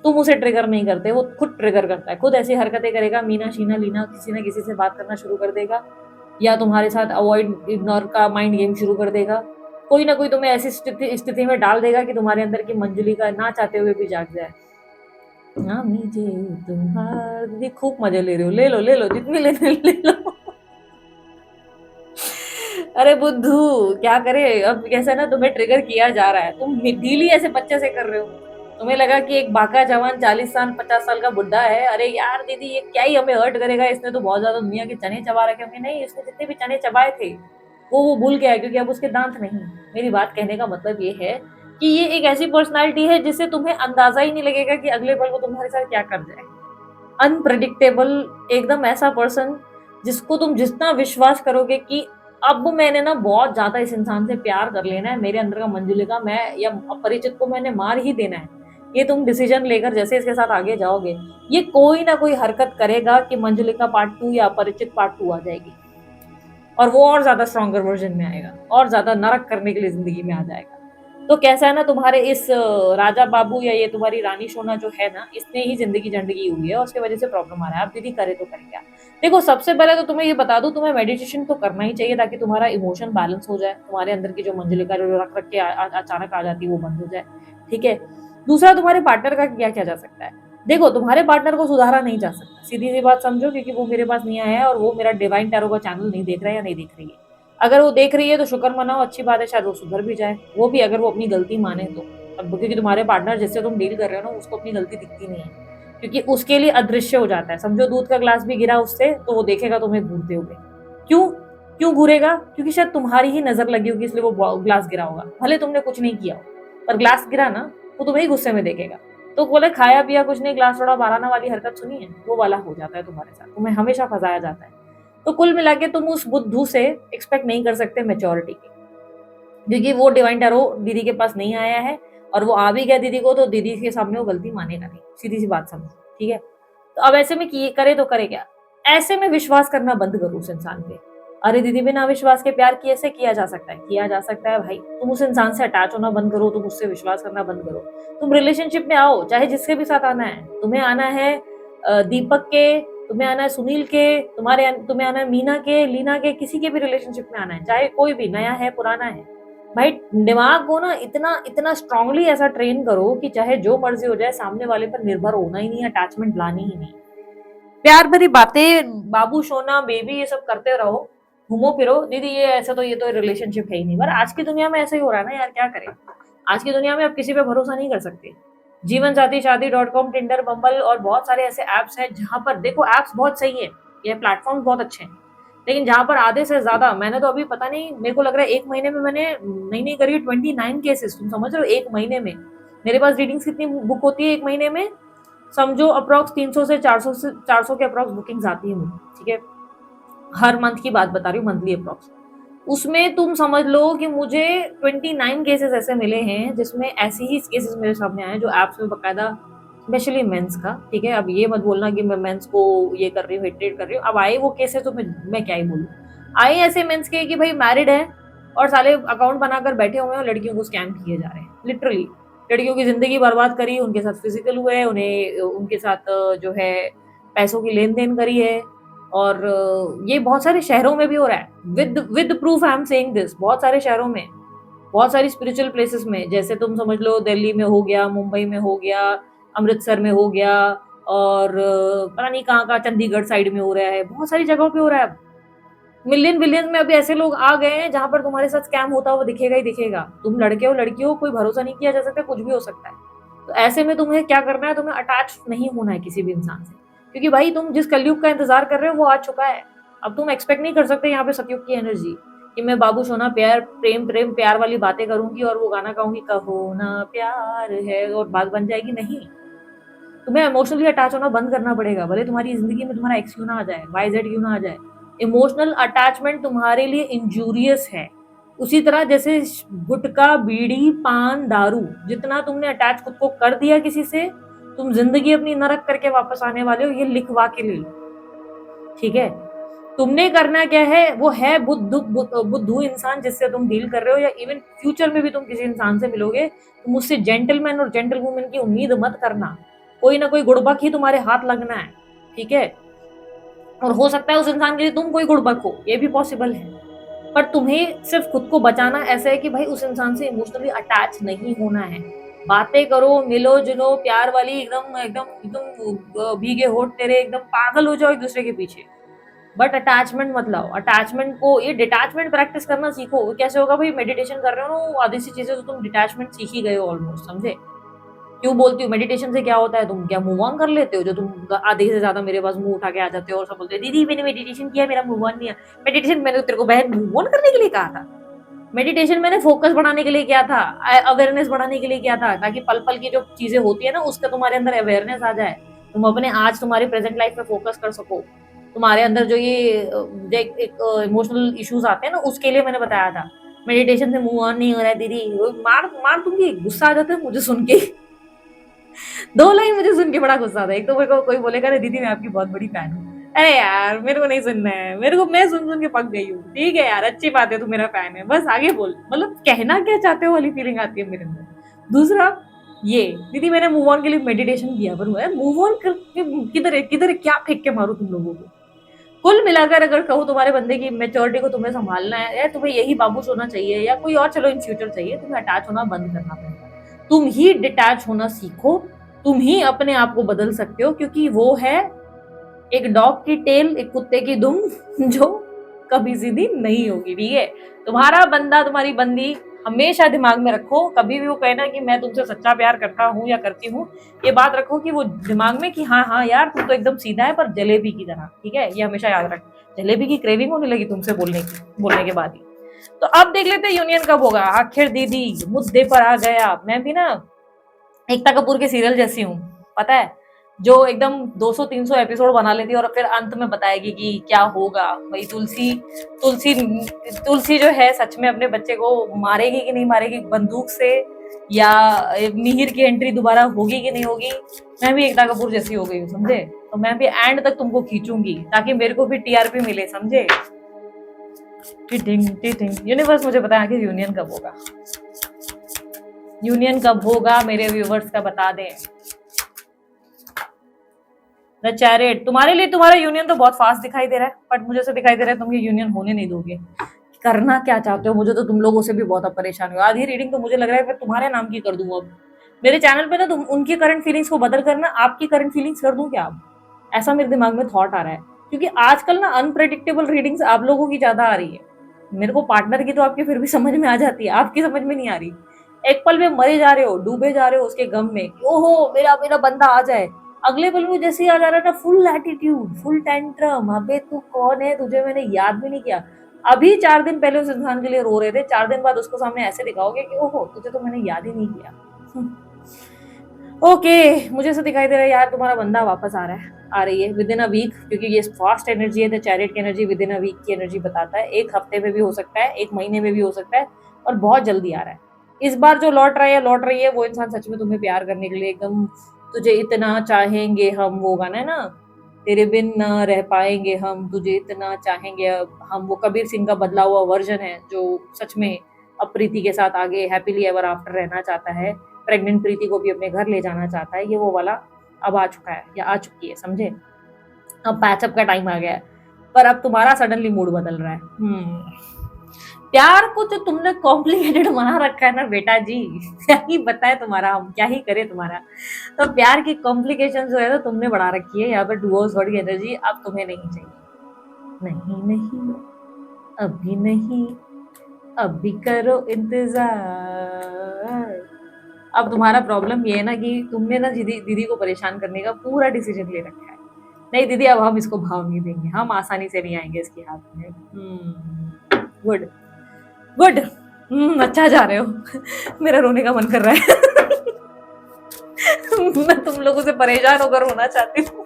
तुम उसे ट्रिगर नहीं करते, वो खुद ट्रिगर करता है, खुद ऐसी हरकतें करेगा, मीना शीना लीना किसी न किसी से बात करना शुरू कर देगा या तुम्हारे साथ अवॉइड इग्नोर का माइंड गेम शुरू कर देगा। कोई ना कोई तुम्हें ऐसी स्थिति में डाल देगा कि तुम्हारे अंदर की मंजुलिका ना चाहते हुए भी जाग जाए। तुम्हारी खूब मजे ले रहे हो, ले लो जितनी ले लो। अरे बुद्धू क्या करे, अब कैसा ना तुम्हें ट्रिगर किया जा रहा है, तुम डील ही ऐसे बच्चे से कर रहे हो। तुम्हें लगा कि एक बाका जवान 40 साल 50 साल का बुढ़ा है, अरे यार दीदी ये क्या ही हमें हर्ट करेगा, इसने तो बहुत ज्यादा दुनिया के चने चबा रखे होंगे। नहीं, इसने जितने भी चने चबाए थे वो भूल गया है, क्योंकि अब उसके दांत नहीं। मेरी बात कहने का मतलब ये है कि ये एक ऐसी पर्सनालिटी है जिससे तुम्हें अंदाजा ही नहीं लगेगा कि अगले पल को तुम्हारे साथ क्या कर जाए। अनप्रेडिक्टेबल, एकदम ऐसा पर्सन जिसको तुम जितना विश्वास करोगे कि अब मैंने ना बहुत ज्यादा इस इंसान से प्यार कर लेना है, मेरे अंदर का मंजुलिका मैं या अपरिचित को मैंने मार ही देना है, ये तुम डिसीजन लेकर जैसे इसके साथ आगे जाओगे, ये कोई ना कोई हरकत करेगा कि मंजुलिका पार्ट 2 या अपरिचित पार्ट 2 आ जाएगी, और वो और ज्यादा स्ट्रॉन्गर वर्जन में आएगा, और ज्यादा नरक करने के लिए जिंदगी में आ जाएगा। तो कैसा है ना, तुम्हारे इस राजा बाबू या ये तुम्हारी रानी सोना जो है ना, इसने ही जिंदगी झंडगी हुई है और उसकी वजह से प्रॉब्लम आ रहा है। आप दीदी करे तो करें क्या? देखो, सबसे पहले तो तुम्हें ये बता दूं, तुम्हें मेडिटेशन तो करना ही चाहिए ताकि तुम्हारा इमोशन बैलेंस हो जाए, तुम्हारे अंदर की जो मंजुलिका जो रख रख के अचानक आ जाती है वो बंद हो जाए। ठीक है। दूसरा, तुम्हारे पार्टनर का क्या किया जा सकता है? देखो, तुम्हारे पार्टनर को सुधारा नहीं जा सकता, सीधी सी बात समझो, क्योंकि वो मेरे पास नहीं आया है और वो मेरा डिवाइन टैरो का चैनल नहीं देख रहा है या नहीं देख रही है। अगर वो देख रही है तो शुक्र मनाओ, अच्छी बात है, शायद वो सुधर भी जाए, वो भी अगर वो अपनी गलती माने तो। अब क्योंकि तुम्हारे पार्टनर जिससे तुम डील कर रहे हो ना, उसको अपनी गलती दिखती नहीं है, क्योंकि उसके लिए अदृश्य हो जाता है। समझो दूध का ग्लास भी गिरा उससे तो वो देखेगा तुम्हें घूरते हुए। क्यों? क्यों घूरेगा? क्योंकि शायद तुम्हारी ही नजर लगी होगी, इसलिए वो ग्लास गिरा होगा, भले तुमने कुछ नहीं किया हो, पर ग्लास गिरा ना, वो तुम्हें ही गुस्से में देखेगा। तो बोले खाया पिया कुछ नहीं, ग्लास थोड़ा बाराना वाली हरकत सुनी है, वो वाला हो जाता है तुम्हारे साथ, तुम्हें हमेशा फंसाया जाता है। तो कुल मिला के तुम उस बुद्धू से एक्सपेक्ट नहीं कर सकते मैच्योरिटी की, क्योंकि वो डिवाइन टैरो दीदी के पास नहीं आया है, और वो आ भी गया दीदी को तो दीदी के सामने वो गलती मानेगा नहीं, सीधी सी बात समझो। ठीक है। तो अब ऐसे में करे तो करे क्या? ऐसे में विश्वास करना बंद करो उस इंसान पे। अरे दीदी, बिना विश्वास के प्यार कैसे किया जा सकता है? किया जा सकता है भाई। तुम उस इंसान से अटैच होना बंद करो, तुम उससे विश्वास करना बंद करो, तुम रिलेशनशिप में आओ, चाहे जिसके भी साथ आना है। तुम्हें आना है दीपक के, तुम्हें आना है सुनील के, तुम्हें आना है मीना के, लीना के, किसी के भी रिलेशनशिप में आना है, चाहे कोई भी, नया है पुराना है। भाई दिमाग को ना इतना इतना स्ट्रांगली ऐसा ट्रेन करो कि चाहे जो मर्जी हो जाए, सामने वाले पर निर्भर होना ही नहीं, अटैचमेंट लानी ही नहीं। प्यार भरी बातें बाबू सोना बेबी ये सब करते रहो, घूमो फिरो दीदी, ये तो रिलेशनशिप है ही नहीं। पर आज की दुनिया में ऐसा ही हो रहा है ना यार, क्या करें? आज की दुनिया में आप किसी पे भरोसा नहीं कर सकते। जीवन साथी शादी.com, टिंडर, बम्बल और बहुत सारे ऐसे एप्स हैं जहां पर, देखो एप्स बहुत सही है, ये प्लेटफॉर्म बहुत अच्छे हैं, लेकिन जहां पर आधे से ज्यादा, मैंने तो अभी पता नहीं, मेरे को लग रहा है 1 महीने में मैंने नहीं करी 29 केसेस। तुम समझ रहे हो? 1 महीने में मेरे पास रीडिंग्स कितनी बुक होती है 1 महीने में? समझो अप्रॉक्स 300 से 400 के अप्रॉक्स बुकिंग्स आती है मुझे। ठीक है। हर मंथ की बात बता रही हूँ, मंथली अप्रॉक्स। उसमें तुम समझ लो कि मुझे 29 केसेस ऐसे मिले हैं जिसमें ऐसे ही केसेस मेरे सामने आए जो एप्स में बकायदा, स्पेशली मेंस का। ठीक है। अब ये मत बोलना कि मैं मेंस को ये कर रही हूँ, हेट्रेट कर रही हूँ। अब आए वो केसेस तो मैं क्या ही बोलूँ। आए ऐसे मेंस के कि भाई मैरिड है और साले अकाउंट बनाकर बैठे हुए हैं और लड़कियों को स्कैम किए जा रहे हैं, लिटरली लड़कियों की जिंदगी बर्बाद करी, उनके साथ फिजिकल हुए, उन्हें उनके साथ जो है पैसों की लेन देन करी है। और ये बहुत सारे शहरों में भी हो रहा है, with proof I am saying this. बहुत सारे शहरों में, बहुत सारी स्पिरिचुअल प्लेसेस में, जैसे तुम समझ लो दिल्ली में हो गया, मुंबई में हो गया, अमृतसर में हो गया, और पता नहीं कहाँ चंडीगढ़ साइड में हो रहा है, बहुत सारी जगहों पे हो रहा है। मिलियन बिलियन में अभी ऐसे लोग आ गए हैं जहां पर तुम्हारे साथ स्कैम होता हुआ दिखेगा ही दिखेगा। तुम लड़के हो लड़की हो, कोई भरोसा नहीं किया जा सकता, कुछ भी हो सकता है। तो ऐसे में तुम्हें क्या करना है? तुम्हें अटैच नहीं होना है किसी भी इंसान से, क्योंकि भाई तुम जिस कलयुग का इंतजार कर रहे हो वो आ चुका है। अब तुम एक्सपेक्ट नहीं कर सकते यहाँ पे सतयुग की एनर्जी कि मैं बाबू सोना प्यार प्रेम प्रेम प्यार वाली बातें करूंगी और वो गाना गाऊंगी, कहो ना प्यार है, और बात बन जाएगी। नहीं, तुम्हें इमोशनली अटैच होना बंद करना पड़ेगा, भले तुम्हारी जिंदगी में तुम्हारा एक्स क्यों ना आ जाए, वाई जेड क्यों ना आ जाए। इमोशनल अटैचमेंट तुम्हारे लिए इंजूरियस है। उसी तरह जैसे गुटखा, बीड़ी, पान, दारू, जितना तुमने अटैच खुद को कर दिया किसी से, तुम जिंदगी अपनी नरक करके वापस आने वाले हो, ये लिखवा के ले लो। ठीक है। तुमने करना क्या है? वो है बुद्धू इंसान जिससे तुम डील कर रहे हो, या इवन फ्यूचर में भी तुम किसी इंसान से मिलोगे, तुम उससे जेंटलमैन और जेंटल वुमेन की उम्मीद मत करना। कोई ना कोई गुड़बक ही तुम्हारे हाथ लगना है। ठीक है। और हो सकता है उस इंसान के लिए तुम कोई गुड़बक हो, ये भी पॉसिबल है। पर तुम्हें सिर्फ खुद को बचाना ऐसा है कि भाई उस इंसान से इमोशनली अटैच नहीं होना है। बातें करो, मिलो जुलो, प्यार वाली, एकदम एकदम एकदम भीगे होठ तेरे, एकदम पागल हो जाओ एक दूसरे के पीछे, बट अटैचमेंट मत लाओ। अटैचमेंट को, ये डिटैचमेंट प्रैक्टिस करना सीखो। कैसे होगा भाई? मेडिटेशन कर रहे हो ना, आधी सी चीजें तो तुम डिटैचमेंट सीख ही गए हो ऑलमोस्ट, समझे? क्यों बोलती हूँ मेडिटेशन से क्या होता है, तुम क्या मूव ऑन कर लेते हो? जो तुम आधे से ज्यादा मेरे पास मुंह उठा के आ जाते हो और सब बोलते हो दीदी मैंने मेडिटेशन किया मेरा मूव ऑन नहीं है। मेडिटेशन मैंने तेरे को बहन मूव ऑन करने के लिए कहा था। मेडिटेशन मैंने फोकस बढ़ाने के लिए किया था, अवेयरनेस बढ़ाने के लिए किया था, ताकि पल पल की जो चीजें होती है ना उसका तुम्हारे अंदर अवेयरनेस आ जाए, तुम अपने आज तुम्हारी प्रेजेंट लाइफ में फोकस कर सको। तुम्हारे अंदर जो ये इमोशनल इश्यूज आते हैं ना उसके लिए मैंने बताया था। मेडिटेशन से मूव ऑन नहीं हो रहा है दीदी, वो मार मार दूंगी, गुस्सा आ जाता है मुझे सुन के। दो लाइन मुझे सुन के बड़ा गुस्सा आता है। एक तो मेरे को कोई बोलेगा ना दीदी मैं आपकी बहुत बड़ी फैन हूँ, अरे यार मेरे को नहीं सुनना है, मेरे को मैं सुन सुन के पक गई हूँ। ठीक है यार अच्छी बात है तू मेरा फैन है, बस आगे बोल, मतलब कहना क्या चाहते हो वाली फीलिंग आती है मेरे अंदर। दूसरा ये दीदी मैंने मूव ऑन के लिए मेडिटेशन किया, पर मूव ऑन करके किधर किधर क्या फेंक के मारू तुम लोगों को। कुल मिलाकर अगर कहो तुम्हारे बंदे की मेच्योरिटी को तुम्हें संभालना है या तुम्हें यही बाबूस होना चाहिए या कोई और चलो इन फ्यूचर चाहिए, तुम्हें अटैच होना बंद करना पड़ेगा। तुम ही डिटैच होना सीखो, तुम ही अपने आप को बदल सकते हो, क्योंकि वो है एक डॉग की टेल, एक कुत्ते की दुम जो कभी सीधी नहीं होगी। ठीक है, तुम्हारा बंदा तुम्हारी बंदी हमेशा दिमाग में रखो। कभी भी वो कहना कि मैं तुमसे सच्चा प्यार करता हूँ या करती हूँ, ये बात रखो कि वो दिमाग में कि हाँ हाँ यार तू तो एकदम सीधा है पर जलेबी की तरह। ठीक है, ये हमेशा याद रख। जलेबी की क्रेविंग होने लगी तुमसे बोलने के बाद ही। तो अब देख लेते हैं यूनियन कब होगा। आखिर दीदी मुद्दे पर आ गया। मैं भी ना एकता कपूर के सीरियल जैसी हूँ, पता है, जो एकदम 200-300 एपिसोड बना लेती है और फिर अंत में बताएगी कि क्या होगा। भाई तुलसी तुलसी तुलसी जो है सच में अपने बच्चे को मारेगी कि नहीं मारेगी बंदूक से, या मिहिर की एंट्री दोबारा होगी कि नहीं होगी। मैं भी एकता कपूर जैसी हो गई हूँ समझे, तो मैं भी एंड तक तुमको खींचूंगी ताकि मेरे को भी टीआरपी मिले समझे। यूनिवर्स मुझे बताया कि यूनियन कब होगा, यूनियन कब होगा मेरे व्यूवर्स का बता दें। द चैरिट, तुम्हारे लिए तुम्हारा यूनियन तो बहुत फास्ट दिखाई दे रहा है, बट मुझे ऐसा दिखाई दे रहा है तुम ये यूनियन होने नहीं दोगे। करना क्या चाहते हो? मुझे तो तुम लोगों से भी बहुत अब परेशान हो। आधी रीडिंग तो मुझे लग रहा है मैं तुम्हारे नाम की कर दूं अब मेरे चैनल पे ना। तुम उनकी करंट फीलिंग्स को बदल करना आपकी करंट फीलिंग्स कर दूं क्या अब? ऐसा मेरे दिमाग में थॉट आ रहा है, क्योंकि आजकल ना अनप्रेडिक्टेबल रीडिंग्स आप लोगों की ज्यादा आ रही है। मेरे को पार्टनर की तो आपकी फिर भी समझ में आ जाती है, आपकी समझ में नहीं आ रही। एक पल में मरे जा रहे हो, डूबे जा रहे हो उसके गम में, ओहो मेरा मेरा बंदा आ जाए। अगले पल में जैसे ही आ जा रहा था फुल एटीट्यूड, फुल टेंट्रम, अबे तू कौन है, तुझे मैंने याद भी नहीं किया। अभी 4 दिन पहले उस इंसान के लिए रो रहे थे, 4 दिन बाद उसको सामने ऐसे दिखाओगे कि ओहो तुझे तो मैंने याद ही नहीं किया। ओके, मुझे ऐसा दिखाई दे रहा है यार तुम्हारा बंदा वापस आ रहा है, आ रही है विद इन अ वीक, क्योंकि ये फास्ट एनर्जी है। तो चैरिट की energy within a week की एनर्जी बताता है, 1 हफ्ते में भी हो सकता है, 1 महीने में भी हो सकता है, और बहुत जल्दी आ रहा है। इस बार जो लौट रहा है लौट रही है वो इंसान सच में तुम्हें प्यार करने के लिए एकदम, तुझे इतना चाहेंगे हम, वो गाना है ना, तेरे बिन ना रह पाएंगे हम, तुझे इतना चाहेंगे हम, वो कबीर सिंह का बदला हुआ वर्जन है जो सच में अब प्रीति के साथ आगे हैप्पीली एवर आफ्टर रहना चाहता है, प्रेग्नेंट प्रीति को भी अपने घर ले जाना चाहता है। ये वो वाला अब आ चुका है या आ चुकी है समझे। अब पैचअप का टाइम आ गया है, पर अब तुम्हारा सडनली मूड बदल रहा है। प्यार को तो तुमने कॉम्प्लिकेटेड बना रखा है ना बेटा जी, क्या ही बताए तुम्हारा, हम क्या ही करें तुम्हारा। तो प्यार की कॉम्प्लिकेशन जो है ना तुमने बढ़ा रखी है यहाँ पे। डुओस वर्ड की एनर्जी अब तुम्हें नहीं चाहिए। नहीं नहीं अभी नहीं, अभी करो इंतजार। अब तुम्हारा प्रॉब्लम ये है ना कि तुमने ना दीदी को परेशान करने का पूरा डिसीजन ले रखा है। नहीं दीदी अब हम इसको भाव नहीं देंगे, हम आसानी से नहीं आएंगे इसके हाथ में। गुड गुड, अच्छा जा रहे हो। मेरा रोने का मन कर रहा है। मैं तुम लोगों से परेशान होकर रोना चाहती हूँ।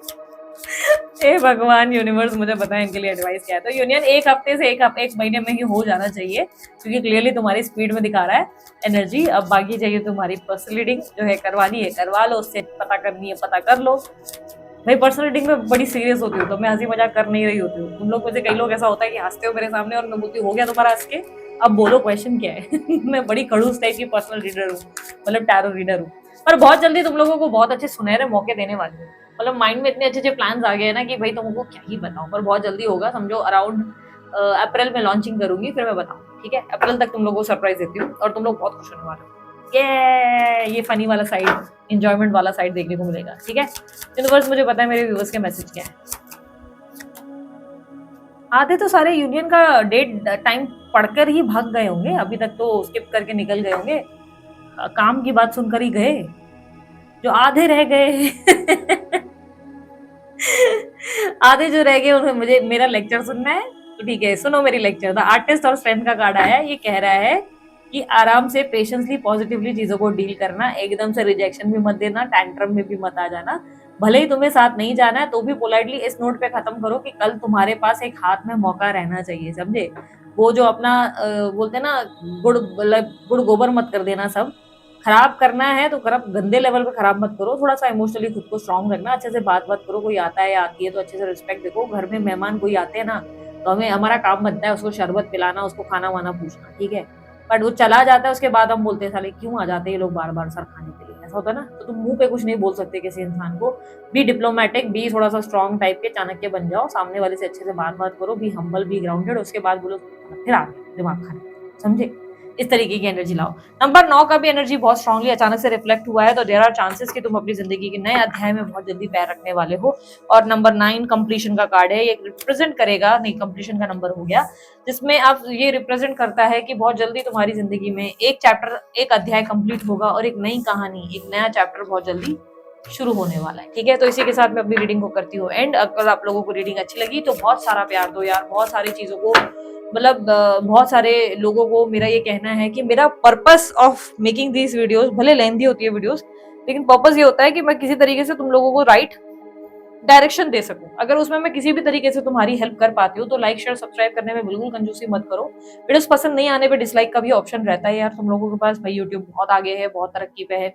हे भगवान यूनिवर्स मुझे पता है इनके लिए एडवाइस क्या है। तो यूनियन 1 हफ्ते से 1 महीने में ही हो जाना चाहिए, क्योंकि क्लियरली तुम्हारी स्पीड में दिखा रहा है एनर्जी। अब बाकी चाहिए तुम्हारी पर्सनल रीडिंग जो है करवानी है करवा लो, उससे पता करनी है पता कर लो। भाई पर्सनल रीडिंग में बड़ी सीरियस होती हूँ, तो मैं हंसी मजाक कर नहीं रही होती हूँ। तुम लोग में से कई लोग ऐसा होता है कि हंसते हो मेरे सामने और मैं बोलती हो गया तुम्हारा हंस के, अब बोलो क्वेश्चन क्या है। मैं बड़ी खड़ूस टाइप की पर्सनल रीडर हूँ, मतलब टैरो रीडर हूँ, पर बहुत जल्दी तुम लोगों को बहुत अच्छे सुनहरे मौके देने वाली हूँ। मतलब माइंड में इतने अच्छे अच्छे प्लान्स आ गए हैं ना कि भाई तुमको क्या ही बताऊं, पर बहुत जल्दी होगा समझो। अराउंड अप्रैल में लॉन्चिंग करूंगी, फिर मैं बताऊँ। ठीक है, अप्रैल तक तुम लोगों को सरप्राइज देती हूँ और तुम लोग बहुत खुश होने वाले हो। ये फनी वाला साइड, एंजॉयमेंट वाला साइड देखने को मिलेगा। ठीक है, यूनिवर्स मुझे पता है मेरे व्यूअर्स के मैसेज क्या है। आधे तो सारे यूनियन का डेट टाइम पढ़कर ही भाग गए होंगे, अभी तक तो स्किप करके निकल गए होंगे, काम की बात सुनकर ही गए। जो आधे रह गए आधे जो रह गए उन्हें मुझे मेरा लेक्चर सुनना है, तो ठीक है सुनो मेरी लेक्चर। द आर्टिस्ट और स्ट्रेंथ का कार्ड आया है, ये कह रहा है कि आराम से पेशेंसली पॉजिटिवली चीजों को डील करना, एकदम से रिजेक्शन भी मत देना, टैंट्रम में भी मत आ जाना। भले ही तुम्हें साथ नहीं जाना है तो भी पोलाइटली इस नोट पे खत्म करो कि कल तुम्हारे पास एक हाथ में मौका रहना चाहिए, समझे। वो जो अपना बोलते हैं ना, गुड़ मतलब गुड़ गोबर मत कर देना सब। खराब करना है तो खराब गंदे लेवल पे खराब मत करो, थोड़ा सा इमोशनली खुद को स्ट्रांग रखना, अच्छे से बात बात करो, कोई आता है या आती है तो अच्छे से रिस्पेक्ट देखो। घर में मेहमान कोई आते हैं ना, तो हमें हमारा काम बनता है उसको शरबत पिलाना, उसको खाना वाना पूछना, ठीक है। बट वो चला जाता है उसके बाद हम बोलते हैं साले क्यों आ जाते हैं ये लोग बार बार सर खाने के लिए, ऐसा होता है ना। तो तुम मुंह पे कुछ नहीं बोल सकते किसी इंसान को। बी डिप्लोमेटिक, बी थोड़ा सा स्ट्रांग टाइप के, चाणक्य बन जाओ, सामने वाले से अच्छे से बात करो, बी हम्बल, बी ग्राउंडेड, उसके बाद बोलो फिर आ गया दिमाग खाने, समझे। इस तरीके की एनर्जी लाओ। नंबर 9 का भी एनर्जी बहुत स्ट्रांगली अचानक से रिफ्लेक्ट हुआ है, तो देयर आर चांसेस कि तुम अपनी जिंदगी के नए अध्याय में बहुत जल्दी पैर रखने वाले हो। और नंबर 9 कंप्लीशन का कार्ड है, ये रिप्रेजेंट करेगा, नहीं कंप्लीशन का नंबर हो गया, जिसमें अब ये रिप्रेजेंट करता है कि बहुत जल्दी तुम्हारी जिंदगी में एक चैप्टर, एक अध्याय कंप्लीट होगा और एक नई कहानी, एक नया चैप्टर बहुत जल्दी शुरू होने वाला है, ठीक है। तो इसी के साथ मैं अपनी रीडिंग को करती हूँ एंड। अगर आप लोगों को रीडिंग अच्छी लगी तो बहुत सारा प्यार दो यार, बहुत सारी चीजों को मतलब बहुत सारे लोगों को मेरा ये कहना है कि मेरा purpose of making these videos, भले लेंथी होती है वीडियोस, लेकिन पर्पस ये होता है कि मैं किसी तरीके से तुम लोगों को राइट डायरेक्शन दे सकूं। अगर उसमें मैं किसी भी तरीके से तुम्हारी हेल्प कर पाती हूँ तो लाइक शेयर सब्सक्राइब करने में बिल्कुल कंजूसी मत करो। वीडियोस पसंद नहीं आने पे डिसलाइक का भी ऑप्शन रहता है यार तुम लोगों के पास, भाई यूट्यूब बहुत आगे है, बहुत तरक्की पे है,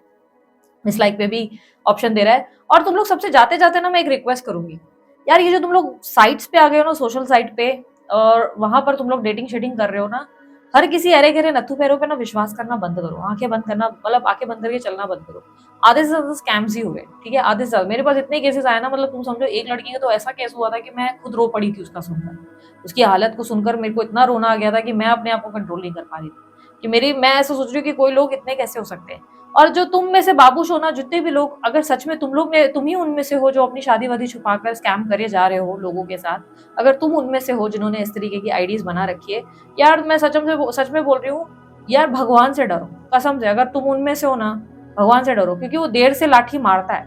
डिसलाइक पे भी ऑप्शन दे रहा है। और तुम लोग सबसे जाते जाते ना मैं एक रिक्वेस्ट करूंगी यार, ये जो तुम लोग साइट्स पे आ गए हो ना, सोशल साइट पे, और वहां पर तुम लोग डेटिंग शेटिंग कर रहे हो ना, हर किसी अरे गहरे नत्थु पैरों पे ना विश्वास करना बंद करो, आंखें बंद करना, मतलब आंखें बंद करके चलना बंद करो। आधे से ज्यादा स्कैम्स ही हुए, ठीक है, आधे से ज्यादा। मेरे पास इतने केसेस आए ना, मतलब तुम समझो एक लड़की का तो ऐसा केस हुआ था कि मैं खुद रो पड़ी थी उसका सुनकर, उसकी हालत को सुनकर मेरे को इतना रोना आ गया था कि मैं अपने आप को कंट्रोल नहीं कर पा रही थी, कि मेरी, मैं ऐसा सोच रही हूँ कि कोई लोग इतने कैसे हो सकते हैं। और जो तुम में से बाबूश हो ना, जितने भी लोग, अगर सच में तुम लोग में, तुम ही उनमें से हो जो अपनी शादी वादी छुपाकर स्कैम करे जा रहे हो लोगों के साथ, अगर तुम उनमें से हो जिन्होंने इस तरीके की आईडीज बना रखी है, यार मैं सच में बोल रही हूँ यार, भगवान से डरो कसम से। अगर तुम उनमें से हो ना, भगवान से डरो, क्योंकि वो देर से लाठी मारता है,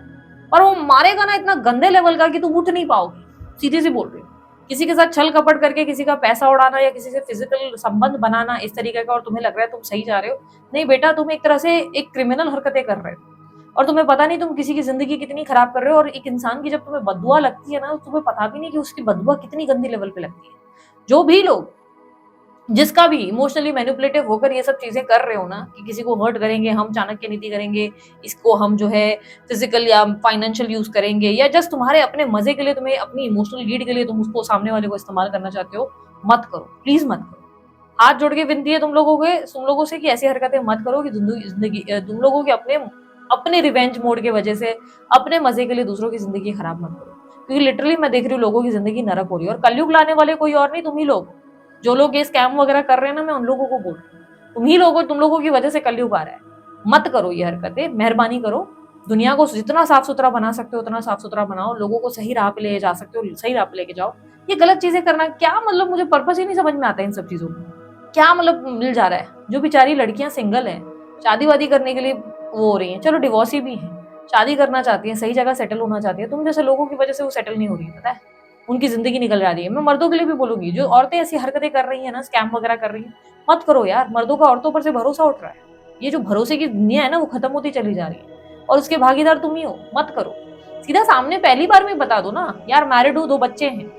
और वो मारेगा ना इतना गंदे लेवल का कि तुम उठ नहीं पाओगी, सीधी सी बोल रही हूँ। किसी के साथ छल कपट करके किसी का पैसा उड़ाना या किसी से फिजिकल संबंध बनाना इस तरीके का, और तुम्हें लग रहा है तुम सही जा रहे हो, नहीं बेटा, तुम एक तरह से एक क्रिमिनल हरकतें कर रहे हो, और तुम्हें पता नहीं तुम किसी की जिंदगी कितनी खराब कर रहे हो। और एक इंसान की जब तुम्हें बददुआ लगती है ना, तो तुम्हें पता भी नहीं कि उसकी बददुआ कितनी गंदी लेवल पे लगती है। जो भी लोग, जिसका भी इमोशनली मैनिपुलेटिव होकर ये सब चीजें कर रहे हो ना, कि किसी को हर्ट करेंगे हम, चाणक्य नीति करेंगे, इसको हम जो है फिजिकल या फाइनेंशियल यूज करेंगे, या जस्ट तुम्हारे अपने मजे के लिए, तुम्हें अपनी इमोशनल लीड के लिए तुम उसको सामने वाले को इस्तेमाल करना चाहते हो, मत करो, प्लीज मत करो। हाथ जोड़ के विनती है तुम लोगों से कि ऐसी हरकतें मत करो कि जिंदगी तुम लोगों के अपने अपने रिवेंज मोड के वजह से, अपने मजे के लिए दूसरों की जिंदगी खराब मत करो। क्योंकि लिटरली मैं देख रही हूँ लोगों की जिंदगी नरक हो रही है, और कलयुग लाने वाले कोई और नहीं, तुम ही लोग। जो लोग ये स्कैम वगैरह कर रहे हैं ना, मैं उन लोगों को बोल रही हूँ, तुम लोगों की वजह से कलयुग आ रहा है। मत करो ये हरकतें, मेहरबानी करो। दुनिया को जितना साफ सुथरा बना सकते हो उतना साफ सुथरा बनाओ, लोगों को सही राह पे ले जा सकते हो सही राह पे लेके जाओ। ये गलत चीजें करना क्या मतलब, मुझे पर्पस ही नहीं समझ में आता है इन सब चीजों में, क्या मतलब मिल जा रहा है। जो बेचारी लड़कियां सिंगल हैं, शादी वादी करने के लिए वो हो रही हैं, चलो डिवोर्सी भी हैं, शादी करना चाहती हैं, सही जगह सेटल होना चाहती है, तुम जैसे लोगों की वजह से वो सेटल नहीं हो रही है, पता है, उनकी जिंदगी निकल जा रही है। मैं मर्दों के लिए भी बोलूंगी, जो औरतें ऐसी हरकतें कर रही है ना, स्कैम वगैरह कर रही है, मत करो यार। मर्दों का औरतों पर से भरोसा उठ रहा है, ये जो भरोसे की दुनिया है ना, वो खत्म होती चली जा रही है, और उसके भागीदार तुम ही हो। मत करो, सीधा सामने पहली बार में बता दो ना यार, मैरिड हूँ, 2 बच्चे हैं,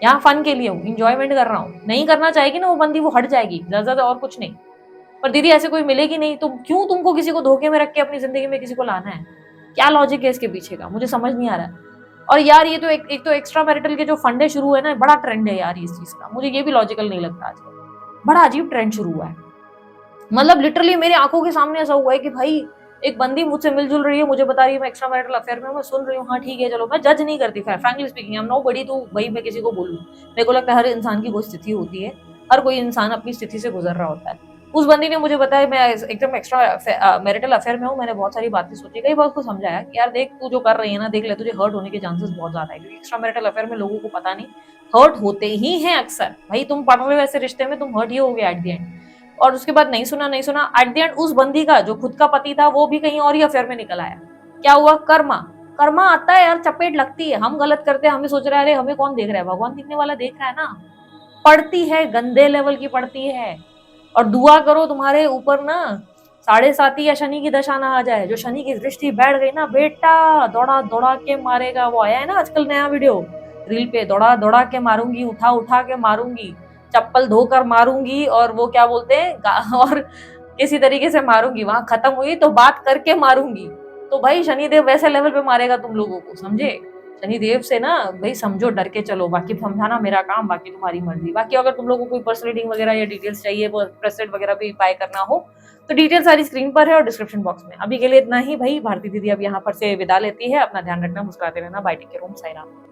यहाँ फन के लिए हूँ, इंजॉयमेंट कर रहा हूँ। नहीं करना चाहेगी ना वो बंदी, वो हट जाएगी ज्यादा, और कुछ नहीं। पर दीदी ऐसे कोई मिलेगी नहीं, तुम क्यों, तुमको किसी को धोखे में रख के अपनी जिंदगी में किसी को लाना है? क्या लॉजिक है इसके पीछे का, मुझे समझ नहीं आ रहा है। और यार ये तो एक तो एक्स्ट्रा मैरिटल के जो फंडे शुरू है ना, बड़ा ट्रेंड है यार इस चीज का, मुझे ये भी लॉजिकल नहीं लगता आजकल, बड़ा अजीब ट्रेंड शुरू हुआ है। मतलब लिटरली मेरी आंखों के सामने ऐसा हुआ है कि भाई एक बंदी मुझसे मिलजुल रही है, मुझे बता रही है मैं एक्स्ट्रा मैरिटल अफेयर में हूं, मैं सुन रही हूँ, हाँ ठीक है चलो, मैं जज नहीं करती, frankly speaking I am nobody, तो भाई मैं किसी को बोलूँ, मेरे को लगता है हर इंसान की कोई स्थिति होती है, हर कोई इंसान अपनी स्थिति से गुजर रहा होता है। उस बंदी ने मुझे बताया मैं एकदम एक्स्ट्रा मैरिटल अफेयर में हूँ, मैंने बहुत सारी बातें सोची, कई बार उसको समझाया कि यार देख तू जो कर रही है ना, देख ले, तुझे हर्ट होने के चांसेस बहुत ज्यादा है, क्योंकि एक्स्ट्रा मैरिटल अफेयर में लोगों को पता नहीं, हर्ट होते ही हैं अक्सर। भाई तुम पढ़ रहे हो ऐसे रिश्ते में, तुम हर्ट ही हो गए एट द एंड। और उसके बाद नहीं सुना एट द एंड, उस बंदी का जो खुद का पति था वो भी कहीं और ही अफेयर में निकल आया, क्या हुआ? कर्मा। कर्मा आता है यार, चपेट लगती है, हम गलत करते हैं, हमें सोच रहा है अरे हमें कौन देख रहा है, भगवान दिखने वाला देख रहा है ना। पड़ती है, गंदे लेवल की पड़ती है। और दुआ करो तुम्हारे ऊपर ना 7.5 या शनि की दशा ना आ जाए। जो शनि की दृष्टि बैठ गई ना बेटा, दौड़ा दौड़ा के मारेगा। वो आया है ना आजकल नया वीडियो रील पे, दौड़ा दौड़ा के मारूंगी, उठा उठा के मारूंगी, चप्पल धोकर मारूंगी, और वो क्या बोलते हैं और किसी तरीके से मारूंगी, वहां खत्म हुई तो बात करके मारूंगी। तो भाई शनिदेव वैसे लेवल पे मारेगा तुम लोगों को, समझे? शनिदेव से ना भाई समझो, डर के चलो। बाकी समझाना मेरा काम, बाकी तुम्हारी मर्जी। बाकी अगर तुम लोगों को कोई पर्सनल रीडिंग वगैरह या डिटेल्स चाहिए, ब्रेसलेट वगैरह भी बाय करना हो, तो डिटेल सारी स्क्रीन पर है और डिस्क्रिप्शन बॉक्स में। अभी के लिए इतना ही भाई। भारती दीदी अब यहाँ पर से विदा लेती है। अपना ध्यान रखना, मुस्कुराते रहना। बाय, टेक केयर, ओम साई राम।